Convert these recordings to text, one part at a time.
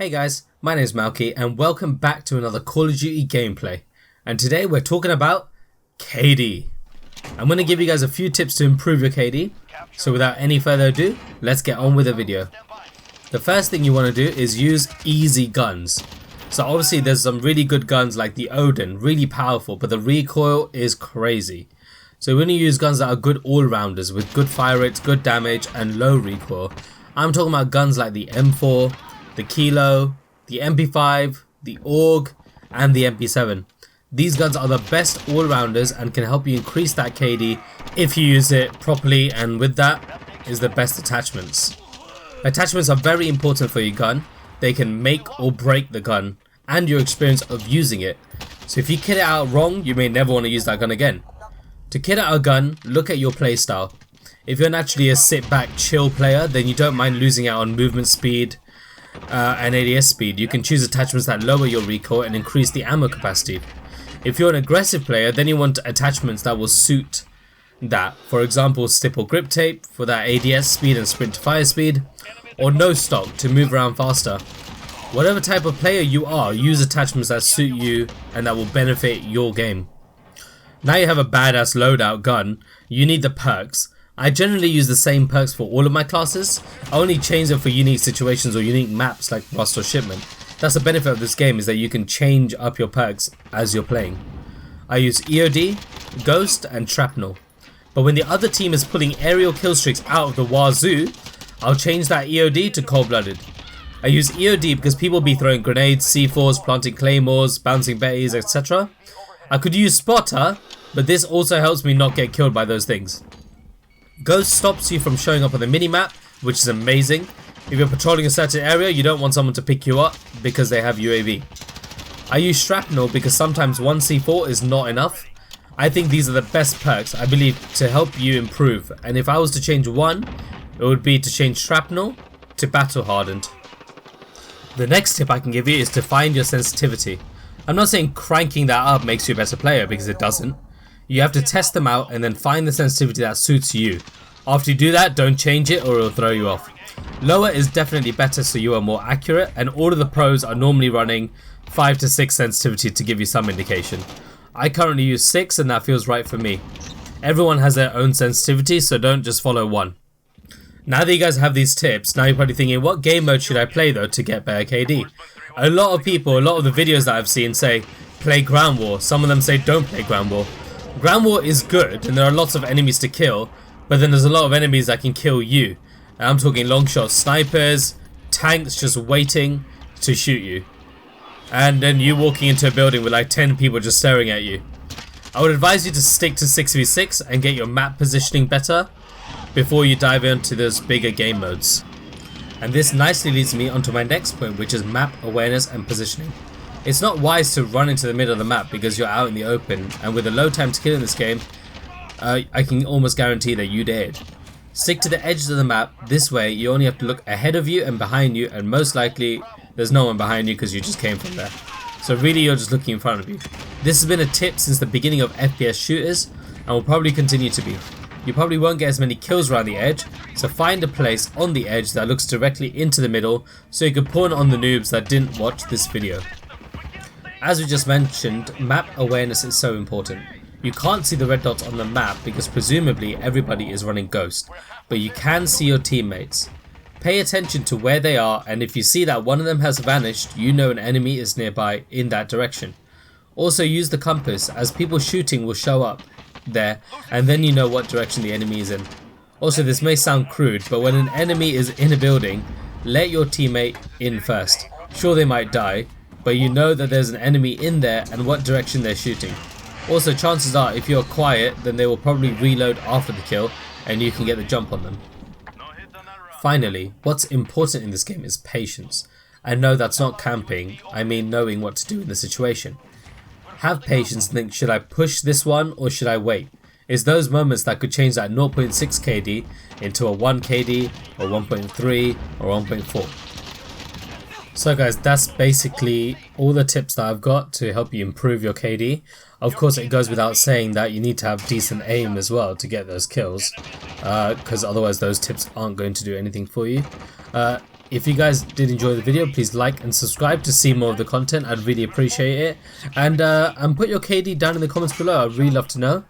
Hey guys, my name is Malky and welcome back to another Call of Duty gameplay. And today we're talking about KD. I'm going to give you guys a few tips to improve your KD. So without any further ado, let's get on with the video. The first thing you want to do is use easy guns. So obviously there's some really good guns like the Odin, really powerful, but the recoil is crazy. So we're going to use guns that are good all-rounders with good fire rates, good damage and low recoil. I'm talking about guns like the M4, the Kilo, the MP5, the AUG and the MP7. These guns are the best all-rounders and can help you increase that KD if you use it properly, and with that is the best attachments. Attachments are very important for your gun. They can make or break the gun and your experience of using it. So if you kit it out wrong, you may never want to use that gun again. To kit out a gun, look at your playstyle. If you're naturally a sit back chill player, then you don't mind losing out on movement speed and ADS speed. You can choose attachments that lower your recoil and increase the ammo capacity. If you're an aggressive player, then you want attachments that will suit that. For example, stipple grip tape for that ADS speed and sprint to fire speed, or no stock to move around faster. Whatever type of player you are, use attachments that suit you and that will benefit your game. Now you have a badass loadout gun, you need the perks. I generally use the same perks for all of my classes. I only change them for unique situations or unique maps like Rust or Shipment. That's the benefit of this game, is that you can change up your perks as you're playing. I use EOD, Ghost and Shrapnel. But when the other team is pulling aerial kill streaks out of the wazoo, I'll change that EOD to Cold-Blooded. I use EOD because people be throwing grenades, C4s, planting claymores, bouncing betties, etc. I could use Spotter, but this also helps me not get killed by those things. Ghost stops you from showing up on the minimap, which is amazing. If you're patrolling a certain area, you don't want someone to pick you up because they have UAV. I use Shrapnel because sometimes one C4 is not enough. I think these are the best perks, I believe, to help you improve. And if I was to change one, it would be to change Shrapnel to Battle Hardened. The next tip I can give you is to find your sensitivity. I'm not saying cranking that up makes you a better player, because it doesn't. You have to test them out and then find the sensitivity that suits you. After you do that, don't change it or it'll throw you off. Lower is definitely better, so you are more accurate, and all of the pros are normally running 5 to 6 sensitivity to give you some indication. I currently use 6 and that feels right for me. Everyone has their own sensitivity, so don't just follow one. Now that you guys have these tips, now you're probably thinking, what game mode should I play though to get better KD? A lot of people, a lot of the videos that I've seen say play Ground War. Some of them say don't play Ground War. Ground War is good and there are lots of enemies to kill, but then there's a lot of enemies that can kill you. I'm talking long shot snipers, tanks just waiting to shoot you, and then you walking into a building with like 10 people just staring at you. I would advise you to stick to 6v6 and get your map positioning better before you dive into those bigger game modes. And this nicely leads me onto my next point, which is map awareness and positioning. It's not wise to run into the middle of the map because you're out in the open, and with a low time to kill in this game, I can almost guarantee that you dead. Stick to the edges of the map. This way you only have to look ahead of you and behind you, and most likely there's no one behind you because you just came from there. So really you're just looking in front of you. This has been a tip since the beginning of FPS shooters and will probably continue to be. You probably won't get as many kills around the edge, so find a place on the edge that looks directly into the middle so you can pawn on the noobs that didn't watch this video. As we just mentioned, map awareness is so important. You can't see the red dots on the map because presumably everybody is running Ghost, but you can see your teammates. Pay attention to where they are, and if you see that one of them has vanished, you know an enemy is nearby in that direction. Also use the compass, as people shooting will show up there, and then you know what direction the enemy is in. Also, this may sound crude, but when an enemy is in a building, let your teammate in first. Sure, they might die, but you know that there's an enemy in there and what direction they're shooting. Also, chances are if you're quiet, then they will probably reload after the kill and you can get the jump on them. Finally, what's important in this game is patience. And no, that's not camping, I mean knowing what to do in the situation. Have patience and think, should I push this one or should I wait? It's those moments that could change that 0.6 KD into a 1 KD or 1.3 or 1.4. So guys, that's basically all the tips that I've got to help you improve your KD. Of course, it goes without saying that you need to have decent aim as well to get those kills, because otherwise those tips aren't going to do anything for you. if you guys did enjoy the video, please like and subscribe to see more of the content. I'd really appreciate it. And put your KD down in the comments below. I'd really love to know.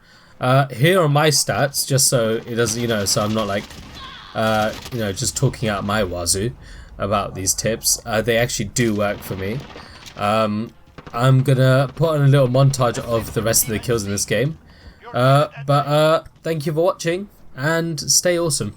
Here are my stats, just so it doesn't, so I'm not like, just talking out my wazoo about these tips. They actually do work for me. I'm gonna put on a little montage of the rest of the kills in this game. But thank you for watching and stay awesome.